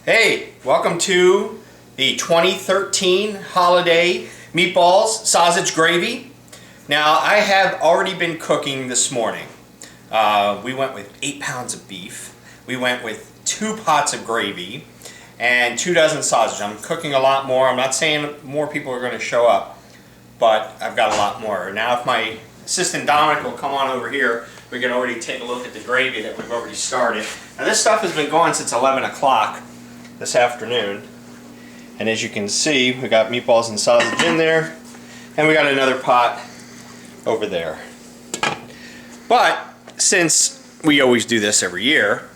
Hey, welcome to the 2013 holiday meatballs sausage gravy. Now, I have already been cooking this morning. We went with 8 pounds of beef. We went with 2 pots of gravy and 2 dozen sausage. I'm cooking a lot more. I'm not saying more people are going to show up, but I've got a lot more. Now, if my assistant Dominic will come on over here, we can already take a look at the gravy that we've already started. Now, this stuff has been going since 11 o'clock this afternoon. And as you can see, we got meatballs and sausage in there, and we got another pot over there. But since we always do this every year,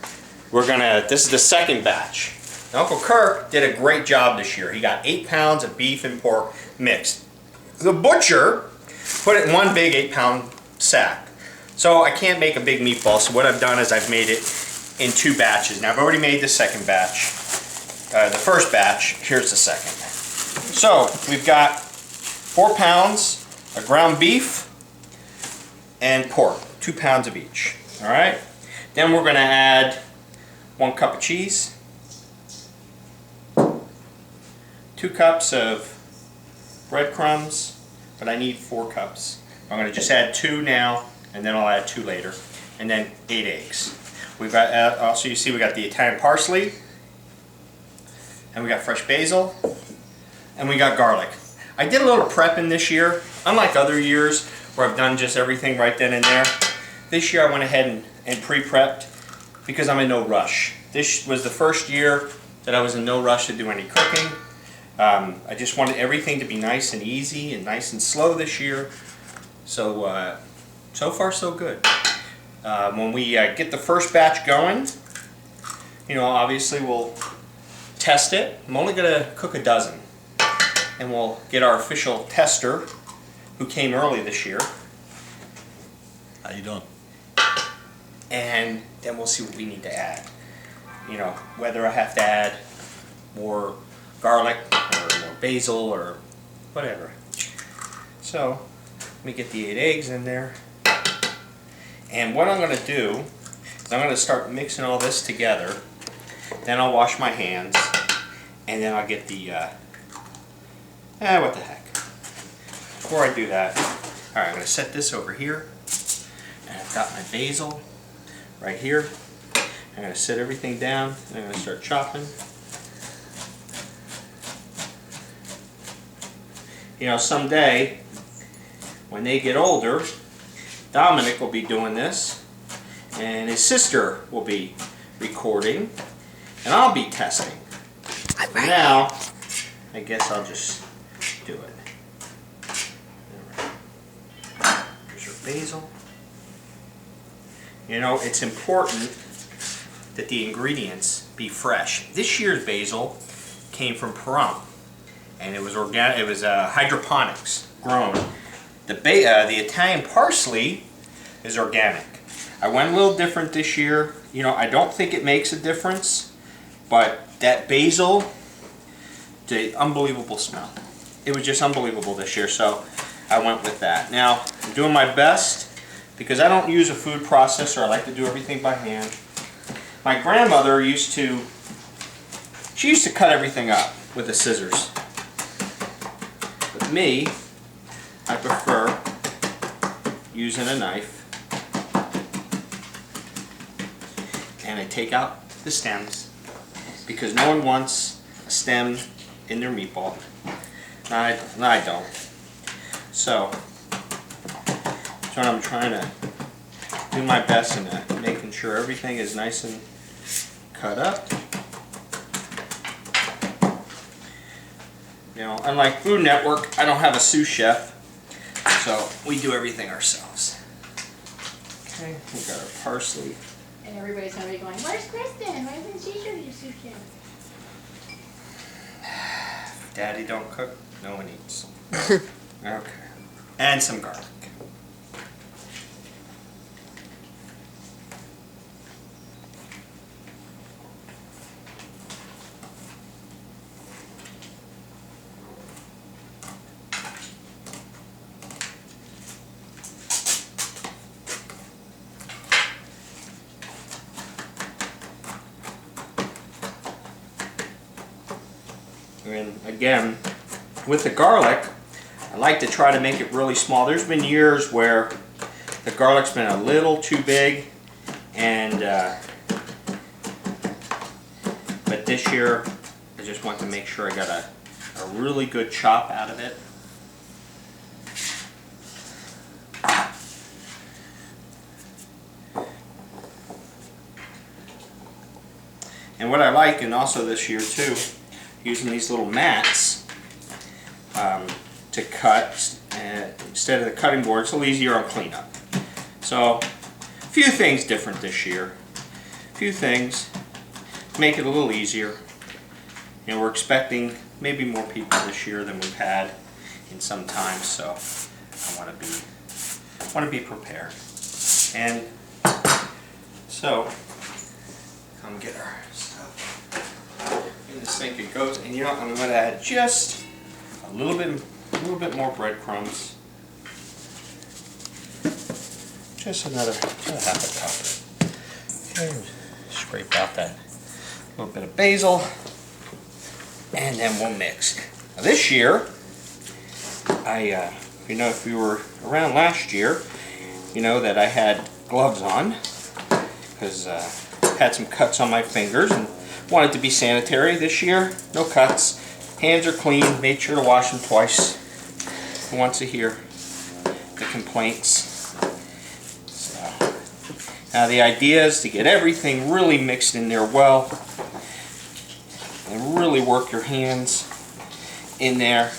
this is the second batch. Now, Uncle Kirk did a great job this year. He got 8 pounds of beef and pork mixed. The butcher put it in one big 8-pound sack. So I can't make a big meatball, so what I've done is I've made it in 2 batches. Now, I've already made the second batch. The first batch, here's the second. So we've got 4 pounds of ground beef and pork, 2 pounds of each. All right. Then we're going to add 1 cup of cheese, 2 cups of breadcrumbs, but I need 4 cups. I'm going to just add 2 now, and then I'll add 2 later, and then 8 eggs. We've got also, you see, we got the Italian parsley. And we got fresh basil, and we got garlic. I did a little prepping this year, unlike other years where I've done just everything right then and there. This year I went ahead and pre-prepped because I'm in no rush. This was the first year that I was in no rush to do any cooking. I just wanted everything to be nice and easy and nice and slow this year. So, so far so good. When we get the first batch going, you know, obviously we'll test it. I'm only going to cook a dozen, and we'll get our official tester who came early this year. How you doing? And then we'll see what we need to add. You know, whether I have to add more garlic or more basil or whatever. So let me get the 8 eggs in there. And what I'm going to do is I'm going to start mixing all this together. Then I'll wash my hands, and then I'll get the, what the heck. Before I do that, alright, I'm going to set this over here, and I've got my basil right here. I'm going to set everything down, and I'm going to start chopping. You know, someday, when they get older, Dominic will be doing this, and his sister will be recording, and I'll be testing. Now, I guess I'll just do it. Alright. Here's your basil. You know, it's important that the ingredients be fresh. This year's basil came from Peru, and it was organic. It was hydroponics grown. The Italian parsley is organic. I went a little different this year. You know, I don't think it makes a difference. But that basil, the unbelievable smell. It was just unbelievable this year, so I went with that. Now, I'm doing my best because I don't use a food processor. I like to do everything by hand. My grandmother used to cut everything up with the scissors. But me, I prefer using a knife. And I take out the stems, because no one wants a stem in their meatball. I don't. So I'm trying to do my best in making sure everything is nice and cut up. You know, unlike Food Network, I don't have a sous chef, so we do everything ourselves. Okay, we got our parsley. And everybody's going to be going, where's Kristen? Why isn't she sure your sous chef? Daddy don't cook, no one eats. Okay. And some garlic. And again, with the garlic, I like to try to make it really small. There's been years where the garlic's been a little too big, and but this year I just want to make sure I got a really good chop out of it. And what I like, and also this year too, using these little mats to cut instead of the cutting board. It's a little easier on cleanup. So a few things different this year. A few things make it a little easier. You know, we're expecting maybe more people this year than we've had in some time, so I want to be prepared. And so come get our stuff in the sink. It goes, and you know, I'm going to add just a little bit more breadcrumbs. Just another half a cup. Okay, scrape out that little bit of basil, and then we'll mix. Now this year, you know, if you were around last year, you know that I had gloves on because I had some cuts on my fingers and wanted to be sanitary. This year, no cuts. Hands are clean. Made sure to wash them twice. Once a year. The complaints. So, now the idea is to get everything really mixed in there well, and really work your hands in there.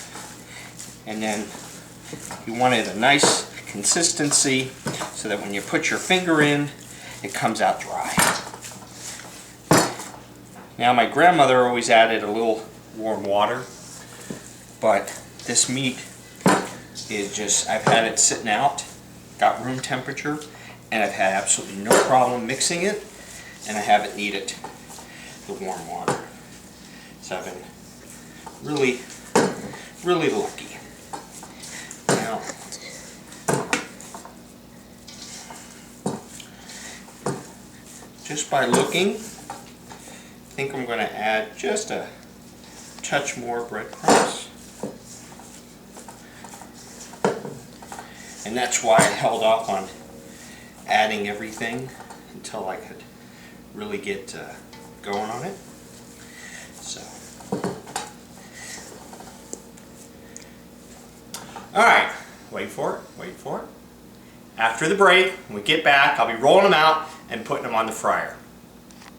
And then you want it a nice consistency so that when you put your finger in, it comes out dry. Now my grandmother always added a little warm water, but this meat is just, I've had it sitting out, got room temperature, and I've had absolutely no problem mixing it, and I haven't needed the warm water. So I've been really, really lucky. Now, just by looking, I think I'm going to add just a touch more breadcrumbs. And that's why I held off on adding everything until I could really get going on it. So, alright, wait for it, wait for it. After the break, when we get back, I'll be rolling them out and putting them on the fryer.